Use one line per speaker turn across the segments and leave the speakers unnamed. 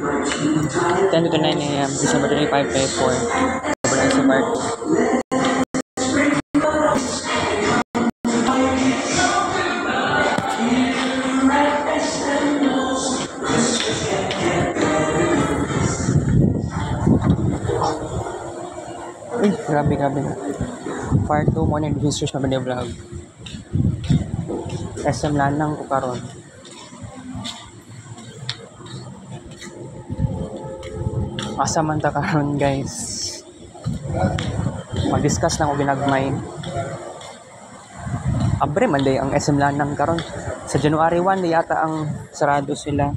10 to 9 a.m. December 25, 24. Overnight sa park. Uy, grabe. Part 2 mo na yung research na video vlog. SM Lanang ko karon. Asa man ta karon guys. Mag-discuss lang ko ginagmay. Abre man day ang SM Lanang karon. Sa January 1 yata ang sarado sila.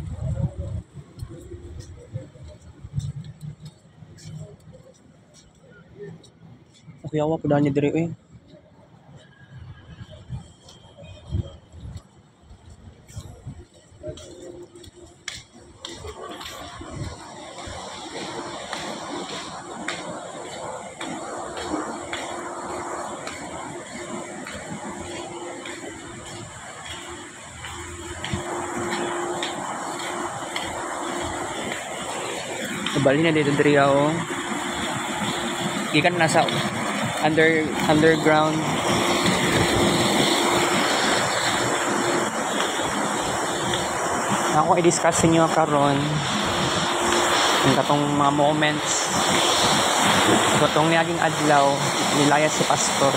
Kuyawa po daw niya diri eh. Bali na dito diri ako. Gikan nasa underground. Ako i-discuss sa inyo karon ang katong mga moments katong naging adlaw nilayas si pastor.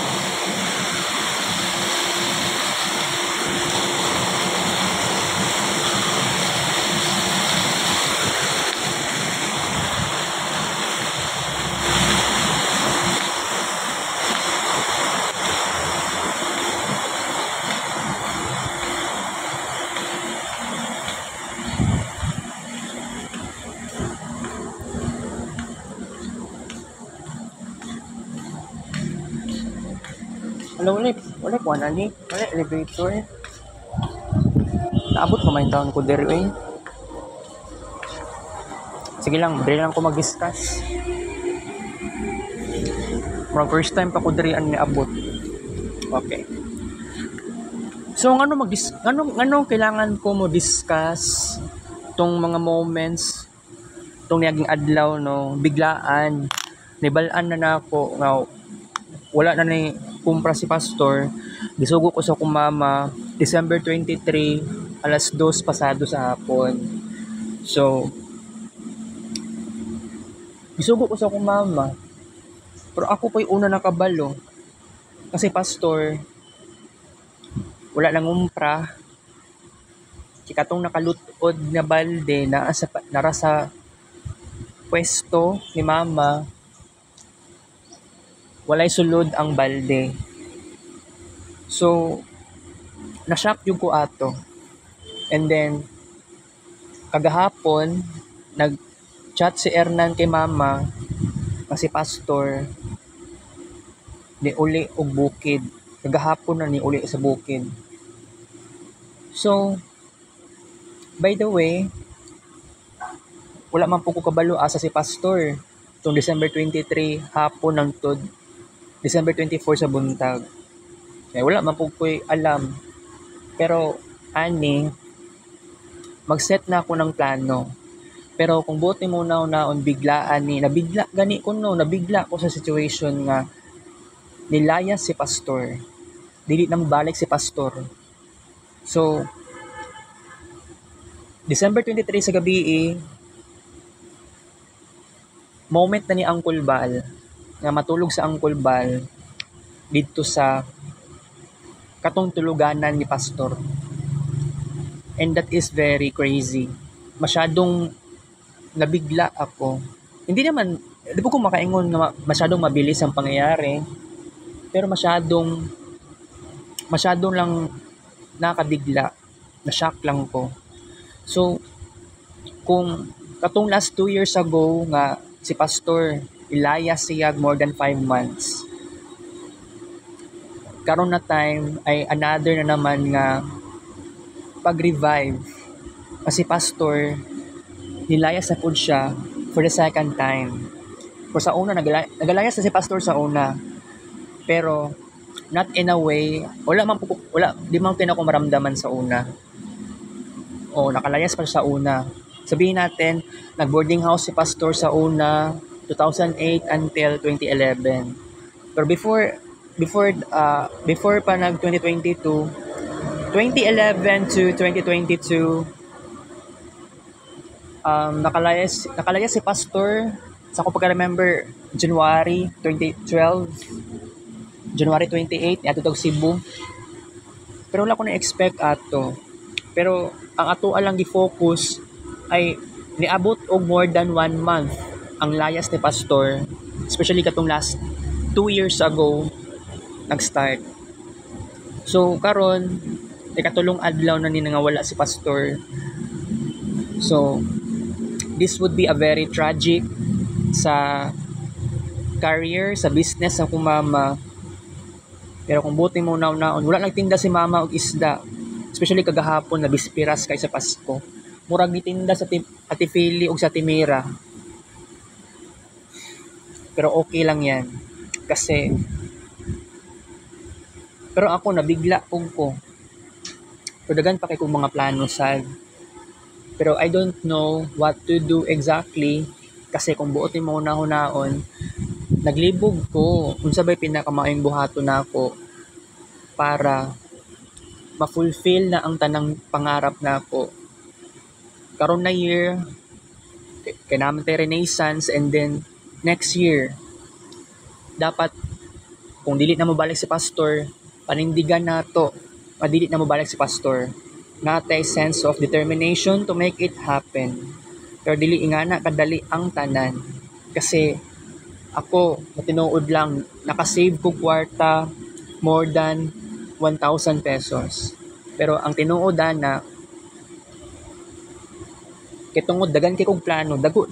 Wala ko na ni. Wala elevator. Naabot pa may taon ko diri eh. Sige lang, diri lang ko mag-discuss. From first time pa ko diri ani abot. Okay. So ano kailangan ko mo discuss tong mga moments tong naging adlaw no, biglaan. Nibalaan na nako nga wala na ni kumpra si pastor. Gisugo ko sa akong mama December 23 alas 2 pasado sa hapon. So gisugo ko sa akong mama. Pero ako pa'y una nakabalo. Kasi pastor wala nang umpra. Katong nakalutod na balde nara sa pwesto ni mama. Walay sulod ang balde. So, na-shock yung ko ato. And then, kagahapon, nag-chat si Hernan kay mama, kasi pastor, ni uli og bukid. Kagahapon na ni uli sa bukid. So, by the way, wala man po ko kabalo asa si pastor. Itong December 23, hapon ng tod. December 24 sa buntag. Wala man po ko'y alam. Pero, mag-set na ako ng plano. Pero kung buti mo naon biglaan nabigla ko sa situation nga nilayas si pastor. Dili na mabalik si pastor. So, December 23 sa gabi moment na ni Uncle Bal nga matulog sa Uncle Bal dito sa katong tuluganan ni pastor. And that is very crazy. Masyadong nabigla ako. Hindi naman, di ko makaingon na masyadong mabilis ang pangyayari. Pero masyadong lang nakabigla. Na-shock lang ko. So, kung katong last 2 years ago nga si pastor ilayas siya more than 5 months. Karon na time ay another na naman nga pag-revive. Kasi pastor nilayas na po siya for the second time. For sa una nagalayas na si pastor sa una. Pero not in a way, di man pinako maramdaman sa una. O nakalayas pa sa una. Sabihin natin, nag-boarding house si pastor sa una, 2008 until 2011. Pero before pa nag 2022, 2011 to 2022, nakalaya si pastor sa ko pagka-remember January 2012, January 28 ato tog Cebu. Pero wala ko na-expect ato. Pero ang ato lang gi-focus ay niabot og more than 1 month ang layas ni pastor, especially katong last 2 years ago nag-start. So karon ikatulong adlaw na ni nga wala si pastor. So this would be a very tragic sa career, sa business sa akong mama. Pero kung buti mo naon, wala nagtinda si mama og isda. Especially kagahapon na bispiras kay sa Pasko. Murag gitinda sa Ate Feli og sa Timira. Pero okay lang yan. Kasi pero ako nabigla ko. Pero dagan pa kay kong mga plano sad. Pero I don't know what to do exactly kasi kung buot mo naon, naglibog ko unsa bay pinakamaayong buhaton nako para ma-fulfill na ang tanang pangarap nako. Karon na year kay naman tay Renaissance, and then next year dapat kung dili na mo balik si pastor, panindigan nato madili na mo balik si pastor. Natay sense of determination to make it happen. Pero dili ingana kadali ang tanan. Kasi ako, matinuod lang, nakasave ko kwarta more than 1,000 pesos. Pero ang tinuod na, kitungod dagan kay kong plano, dago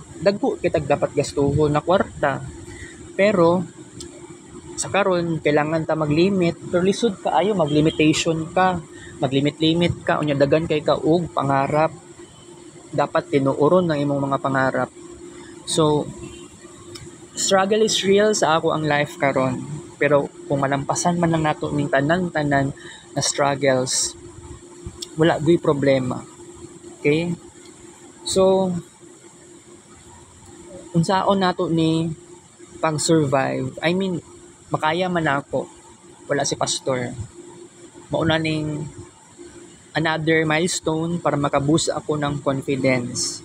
kitag dapat gastuhon na kwarta. Pero sa karon kailangan ta maglimit, pero lisod ka ayo maglimitation ka. Maglimit-limit ka, unya dagan kay ka og pangarap. Dapat tinuoron ng imong mga pangarap. So, struggle is real sa ako ang life karon. Pero kung malampasan man lang nato ning tanan-tanan na struggles, wala gyud problema. Okay? So, unsaon nato ni pang-survive? I mean, makaya man ako. Wala si pastor. Mauna ning another milestone para makaboost ako ng confidence.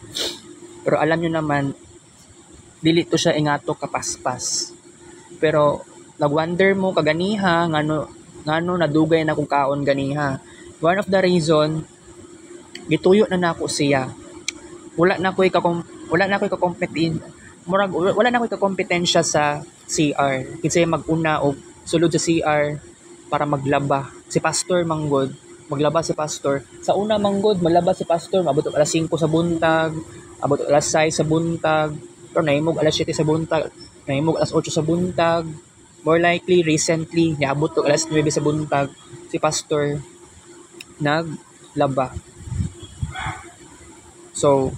Pero alam nyo naman, dili to siya ingato kapaspas. Pero nagwonder mo kaganiha ngano nadugay na kung kaon ganiha. One of the reason gituyo na nako siya. Wala na ko'y kakompetensya sa CR. Kinsay mag-una og sulod sa CR para maglaba. Si pastor manggod maglaba si pastor. Sa una manggod, maglaba si pastor, mabot alas 5 sa buntag, abot alas 6 sa buntag, pero nahimog alas 7 sa buntag, nahimog alas 8 sa buntag. More likely, recently, niabot to alas 9 sa buntag, si pastor naglaba. So,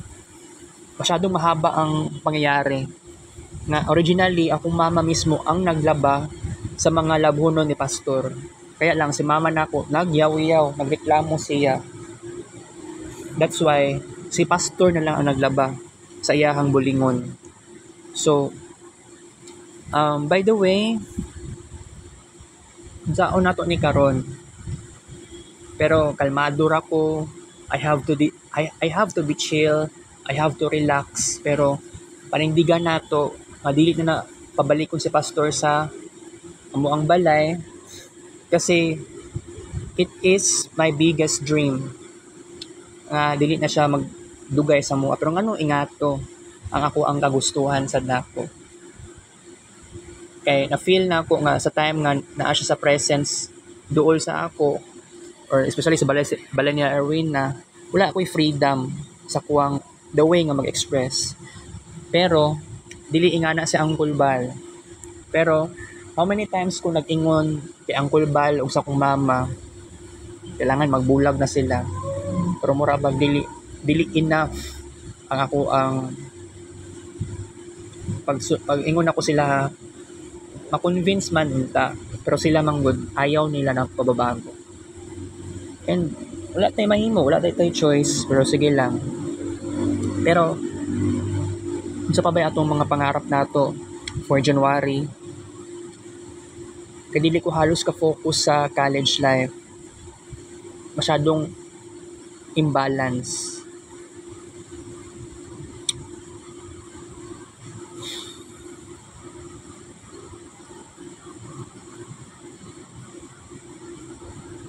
masyadong mahaba ang pangyayari. Na originally, akong mama mismo ang naglaba sa mga labhonon ni pastor. Kaya lang si mama nako nagyaw-yaw, nagreklamo siya. That's why si pastor na lang ang naglaba sa iyahang bulingon. So, by the way, saon nato ni karon. Pero kalmado ra ko. I have to be chill. I have to relax. Pero panindigan nato, madili na pabalikon si pastor sa amuang balay. Kasi it is my biggest dream. Dili na siya magdugay sa mua. Pero ngano ingato ang ako ang kagustuhan sa dako. Kay na-feel na ako nga sa time nga naa siya sa presence duol sa ako, or especially sa balay ni Erwin, na wala ako'y freedom sa kuwang the way nga mag-express. Pero dili ingana si Uncle Bal. Pero how many times ko nag-ingon kay Uncle Bal o sa kong mama, kailangan magbulag na sila. Pero mura ba dili enough ang ako ang pag ingon ako sila ma-convince man unta, pero sila manggod ayaw nila na pababago. And wala tayong mahimo, wala tayong choice, pero sige lang. Pero unsa pa ba atong mga pangarap nato for January? Kay dili ko halos ka focus sa college life. Masyadong imbalance.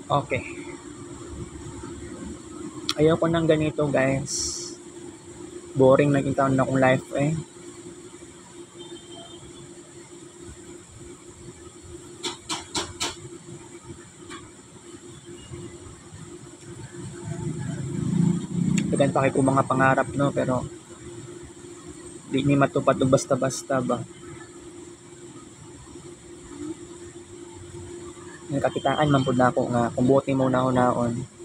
Okay. Ayaw ko ng ganito, guys. Boring na yung taon na akong life eh. Dagan pa kay ko mga pangarap no, pero di ni matupad og basta-basta ba. Nakakitaan man pud nako nga kung buot nimo naon.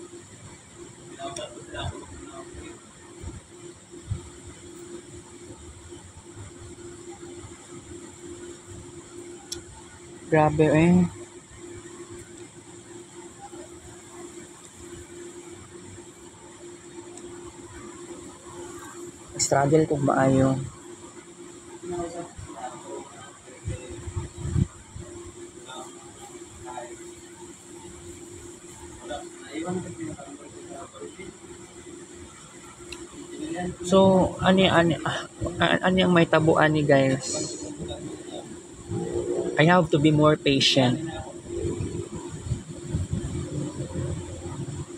Grabe eh. Struggle kog maayo. So, ani ang may tabuan ni guys. I have to be more patient.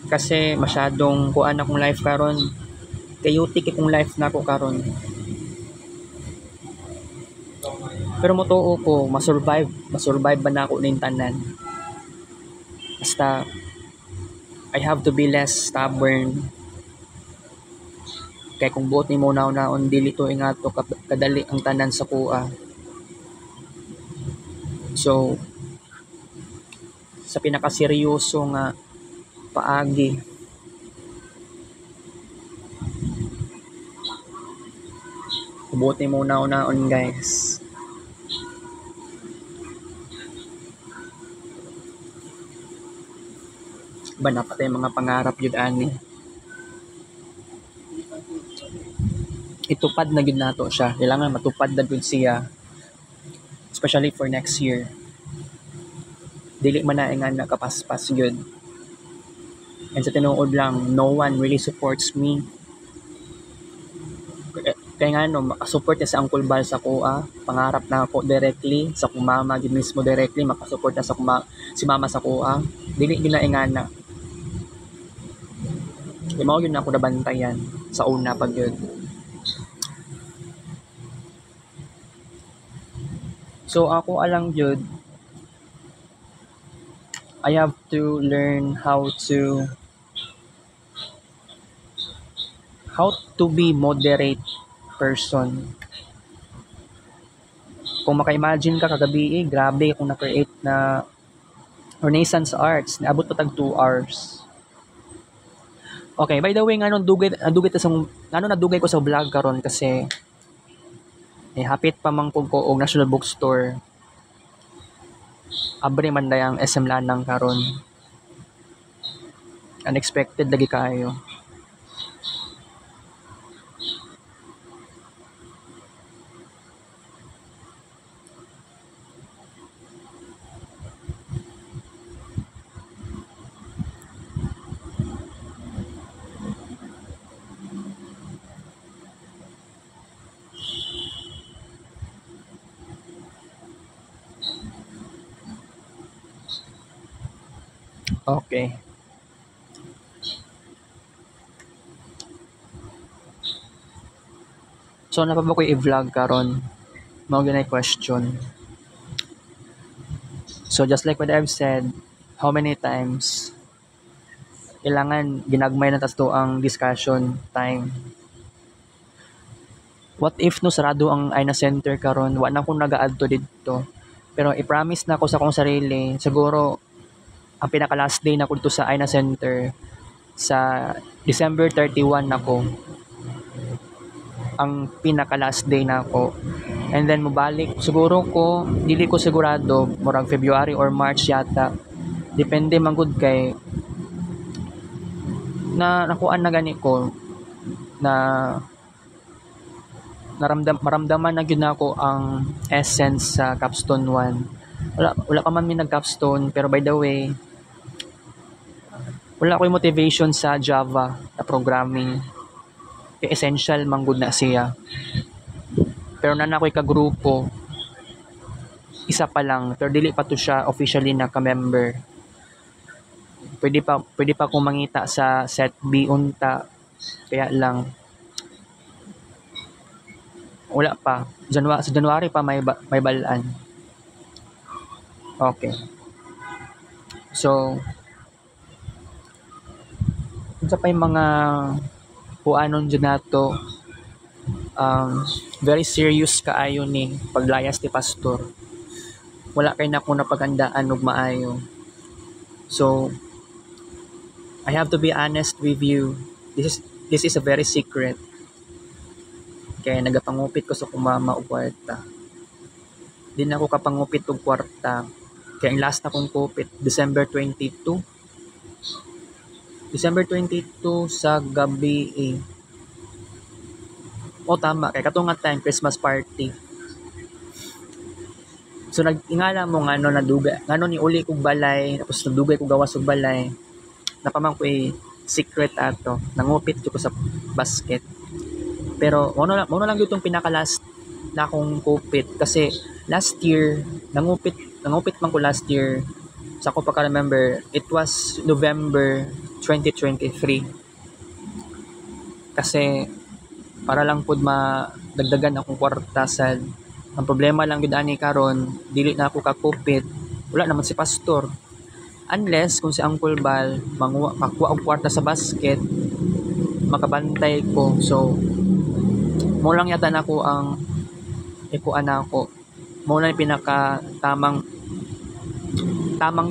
Kasi masyadong kuan akong life karon. Chaotic akong life na ako karon. Pero motuo ko, masurvive ba na ako ning tanan. Basta I have to be less stubborn. Kay kung buot nimo naon dili to ingato kadali ang tanan sa kuha. So sa pinakaseryoso nga paagi, buot nimo naon guys. Ba napatay mga pangarap yun ani. Itupad na gid nato siya. Kailangan matupad na gud siya. Especially for next year. Dili man na nga nakapaspas gyud. And sa tinuod lang, no one really supports me. Kaya nga no, makasupport na sa Uncle Bal sa kuha. Pangarap na ako directly sa kong mama, gid mismo directly makasupport na sa si mama sa kuha. Dili gid na ingana. Di mao yun na ako nabantayan sa una pag yun. So ako alang yun, I have to learn how to be moderate person. Kung maka-imagine ka kagabi grabe akong na-create na Renaissance Arts, naabot pa tag 2 hours. Okay, by the way, dugay nadugay ko sa vlog karon kasi hapit pa man pud ko og National Bookstore. Abre man dayang SM Lanang karon. Unexpected lagi kayo. Okay. So na pa ba ko i-vlog karon? Mao gyud ay question. So just like what I've said, how many times kailangan ginagmay na tas to ang discussion time. What if no sarado ang Aina Center karon, wa na akong nag-aadto didto. Pero i-promise na ako sa akong sarili, siguro ang pinaka last day na ko dito sa Aina Center sa December 31 nako. Ang pinaka last day na ako. And then mabalik siguro ko, dili ko sigurado murag February or March yata. Depende man gud kay na nakuan na gani ko na maramdaman na gyud nako ang essence sa capstone 1. Wala pa man mi nag capstone, pero by the way, wala ko'y motivation sa Java na programming. Kaya essential man gud na siya. Pero na ako'y kagrupo, isa pa lang, pero dili pa to siya officially na ka-member. Pwede pa akong mangita sa set B unta, kaya lang wala pa. Sa January pa may balaan. Okay. So, unsa pa yung mga kuanon dyan nato, very serious kaayo ni paglayas ni pastor. Wala kay nako napagandaan og maayo. So, I have to be honest with you. This is a very secret. Kaya nagapangupit ko sa kumama og kwarta. Di na ako kapangupit og kwarta. Kaya ang last na kong kupit, December 22 sa gabi eh. O tama, kay katunga time, Christmas party. So nag-ingala mo nga no, naduga, nga no ni uli kong balay, tapos nadugay ko gawas og balay. Napamang ko secret ato, nangupit ko sa basket. Pero mo na lang yung pinaka-last na akong kupit kasi last year, nangupit man ko last year. Sa ako pa ka-remember, it was November 2023. Kasi para lang pud madagdagan akong kwarta sad. Ang problema lang gid ani karon, dili na ako kakupit. Wala naman si pastor. Unless kung si Uncle Bal makuha og kwarta sa basket, makabantay ko. So mo lang yata nako ang ikuan ako. Mo lang pinaka tamang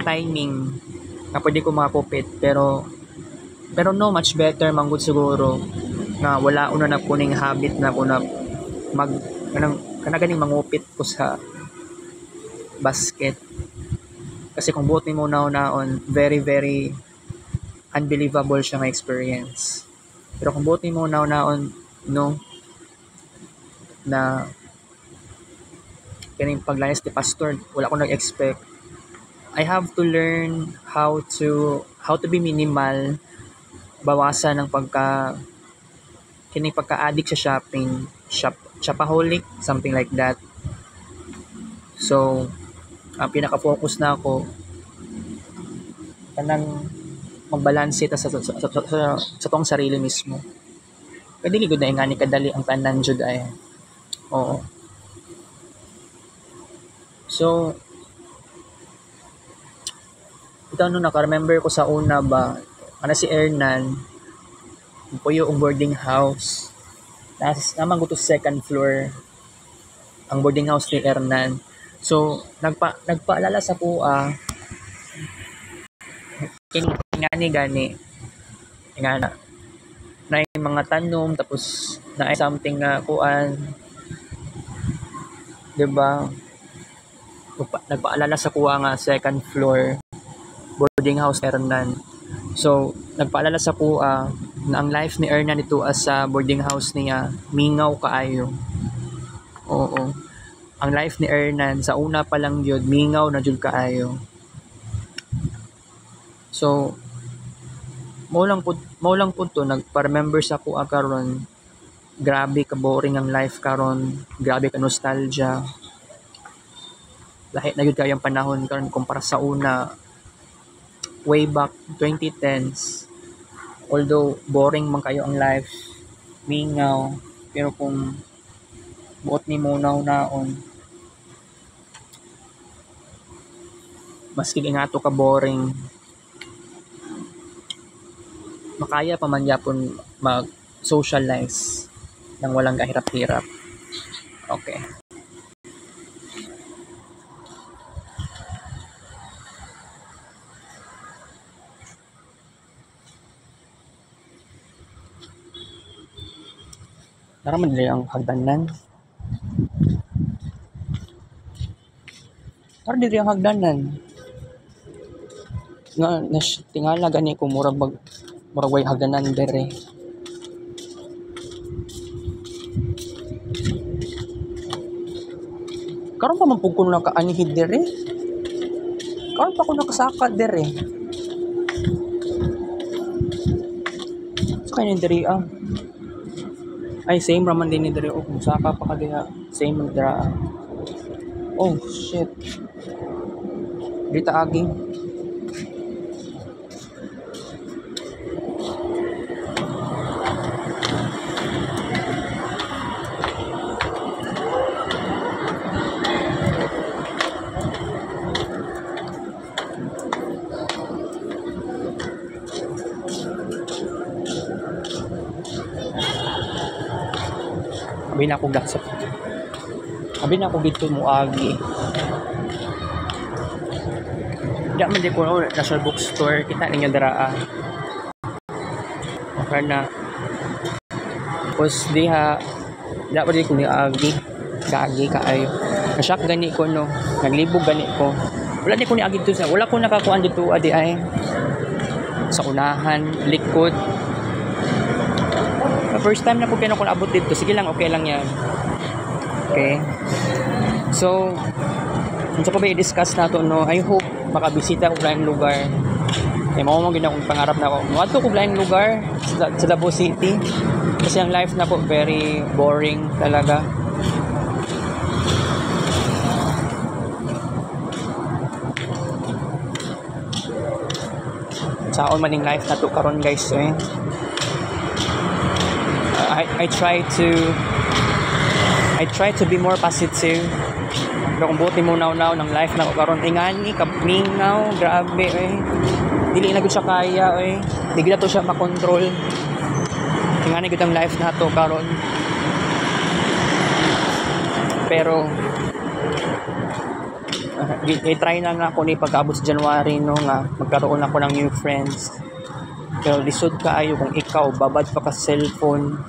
timing na pwede ko makakupit, pero no, much better manggod siguro na wala una na kuning habit na ko na kanang mangupit ko sa basket. Kasi kung buot mo naon, very very unbelievable siya nga experience. Pero kung buot mo naon, no, na kaning paglayas ni pastor, wala ko nag-expect. I have to learn how to be minimal, bawasan ng pagka-addict sa shopping, shopaholic, something like that. So, ang pinaka-focus na ako kanang magbalanse ta sa tong sarili mismo. Pwede gid na ingani kadali ang tanan jud ay. Oo. So, ito naka-remember ko sa una ba, si Ernan, puyo ang boarding house. Naman ko to second floor ang boarding house ni Ernan. So, nagpaalala sa kuha, gani, ingana, na yung mga tanom, tapos na something na kuan, diba? Nagpaalala sa kuha nga second floor boarding house Ernan. So nagpaalala sa kuha na ang life ni Ernan ito as sa boarding house niya mingaw kaayo. Oo, ang life ni Ernan sa una pa lang yun mingaw na jud kaayo. So mo lang pud to nagpa-remember sa kuha karon, grabe ka boring ang life karon, grabe ka nostalgia. Lahi na yun kayang panahon karon kumpara sa una, way back 2010s. Although boring man kayo ang life, mingaw, pero kung buot ni mo naon, maski nga to ka boring, makaya pa man yapon mag-socialize nang walang kahirap-hirap. Okay. Naraman dili ang hagdanan. Para dili ang hagdanan. Nga tingala gani ko murag way hagdanan dere. Karon pa man pud ko nakaanihid dire. Karon pa ko nakasaka dire. Sa kanya dire Ay, same raman din ni dire. Oh, kung saka pa ka diha. Same man dira. Oh, shit. Dita agi. Abi na ako gasap. Abi na ako dito muagi. Diya man di ko nasa bookstore. Kita ninyo dara. Okay na. Tapos diha. Diya pa di ko niagi. Kaagi kaayo. Nasyak gani ko no. Naglibog gani ko. Wala di ko niagi dito sa. Wala ko nakakuan dito adi ay. Sa unahan, likod. First time na po kaya ako naabot dito. Sige lang, okay lang yan. Okay. So, kung sa pa ba i-discuss na to, no, I hope makabisita ko laing lugar. Eh, mawamang gina akong pangarap na ako. Mawato ko laing lugar sa Davao City. Kasi ang life na po, very boring talaga. Saon maning life na to karon guys eh. I try to be more positive. Pero kung buti mo now ng life na ko karon ingani kapningaw grabe eh. Dili na gud siya kaya eh. Di gid to siya makontrol. Ingani gid ang life na to karon. Pero i-try na nga ako ni pagkaabot sa January no nga magkaroon ako ng new friends. Pero lisod kaayo kung ikaw babad pa ka sa cellphone.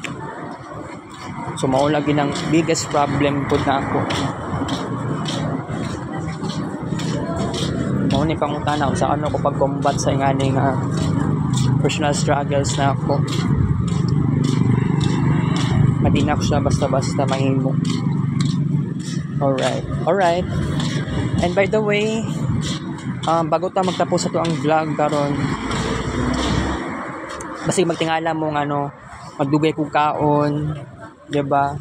So mao lagi ng biggest problem pud na ako. Mao ni pangutana kung saan ako pag-combat sa ingani nga personal struggles na ako. Madina ko siya basta-basta mahimo. Alright. And by the way, bago ta magtapos sa to ang vlog karon, basta magtingala mo ng magdugay kong kaon, diba?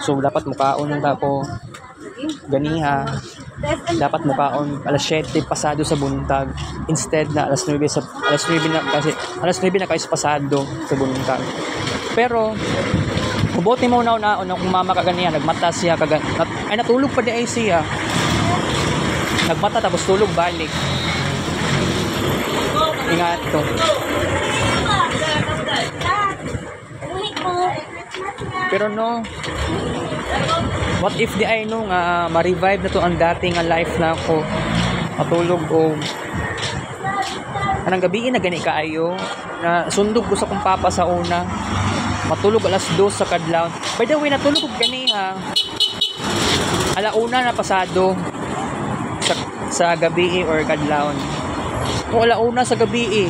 So dapat mukaon yung tapo ganiha. Dapat mukaon alas 7 pasado sa buntag instead na alas 9 na kasi alas 9 na kayo pasado sa buntag. Pero kubote mo na kung mama ka ganiya nagmata siya ay natulog pa di ay siya. Nagmata tapos tulog balik. Ingat to. Pero no, what if di ay no nga ma-revive na to ang dating nga life na ako matulog o anang gabi na gani kaayo na sundog ko sa kong papa sa una matulog alas 2 sa kadlaw. By the way, natulog ko gani ha alauna na pasado sa gabi or kadlaw o alauna sa gabi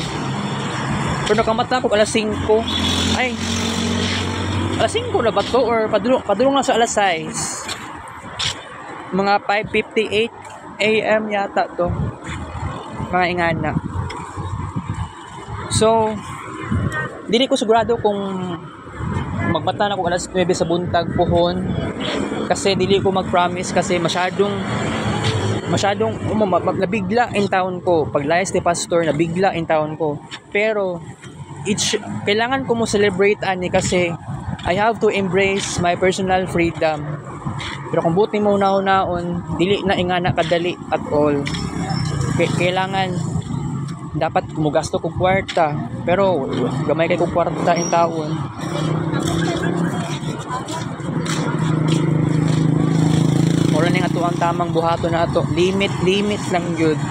pero nakamata ko alas 5 ay alas 5 na ba to or padulong na sa alas 6 mga 5:58 AM yata to mga ingana. So dili ko sigurado kung magbata na ko alas 9 sa buntag pohon kasi dili ko mag-promise kasi masyadong nabigla in town ko pag layas ni pastor nabigla in town ko pero kailangan ko mo celebrate ani kasi I have to embrace my personal freedom. Pero kung buti mo naon dili na ingana kadali at all. Kailangan dapat kumugasto ko kwarta pero gamay kay ko kwarta in taon. Wala ning ato ang tamang buhaton na ato. Limit lang gyud.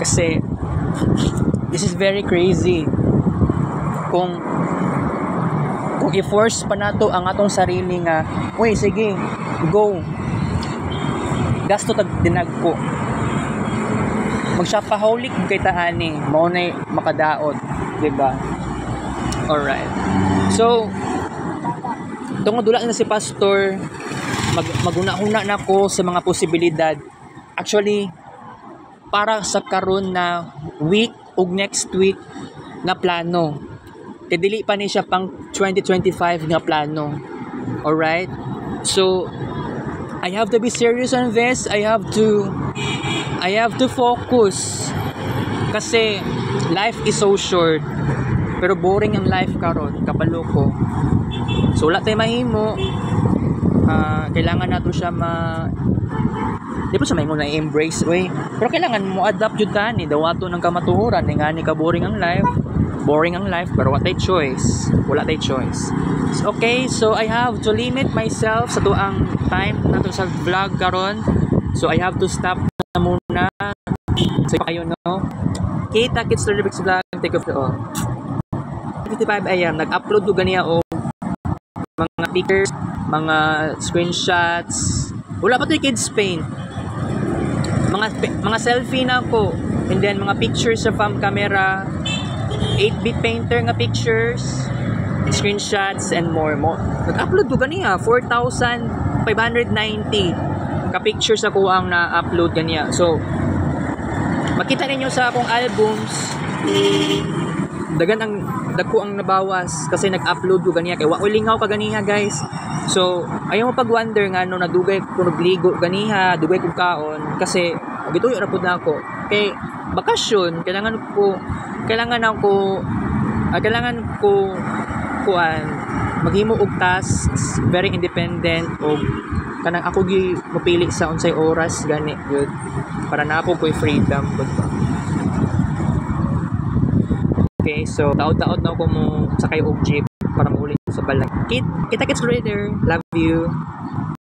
Kasi this is very crazy. Kung i-force pa nato ang atong sarili nga, uy, sige, go. Gasto tag dinagko. Magshopaholic kay taani, mao nay makadaot, di ba? Alright. So, tungod wala na si pastor, maguna-una na ko sa mga posibilidad. Actually, para sa karon na week ug next week na plano. Kay dili pa ni siya pang 2025 nga plano. Alright? So, I have to be serious on this. I have to focus. Kasi life is so short. Pero boring ang life karon, kapaloko. So wala tayo mahimo. Kailangan nato siya di pa siya may na embrace way. Pero kailangan mo adapt jud ta ni dawato ng kamatuoran nga ni ka boring ang life. Boring ang life pero wala tay choice. Wala tay choice. Okay, so I have to limit myself sa tuang time nato sa vlog karon. So I have to stop na muna. So kayo no. Kita Kids Lyrics Vlog, take off all. 55 AM nag-upload ko ganiya o mga pictures, mga screenshots. Wala pa to kids paint. Mga selfie na ko. And then mga pictures sa fam camera, 8-bit painter nga pictures, screenshots and more. Nag-upload ko ganiya 4,590 ka pictures ako ang na-upload ganiya. So makita ninyo sa akong albums, dagko ang nabawas kasi nag-upload ko ganiya kay wa ko lingaw ka ganiha guys. So ayaw mo pag-wonder nga no nadugay ko nagligo ganiha, dugay ko kaon kasi gituyo ra pud na ako. Kay bakasyon kailangan ko kuan maghimo og tasks, very independent og kanang ako gi mapili sa unsay oras gani good para na ako ko'y freedom good ba. Okay, so taod-taod na ako mo sakay og jeep para mauli sa balay. Kita Kids later. Love you.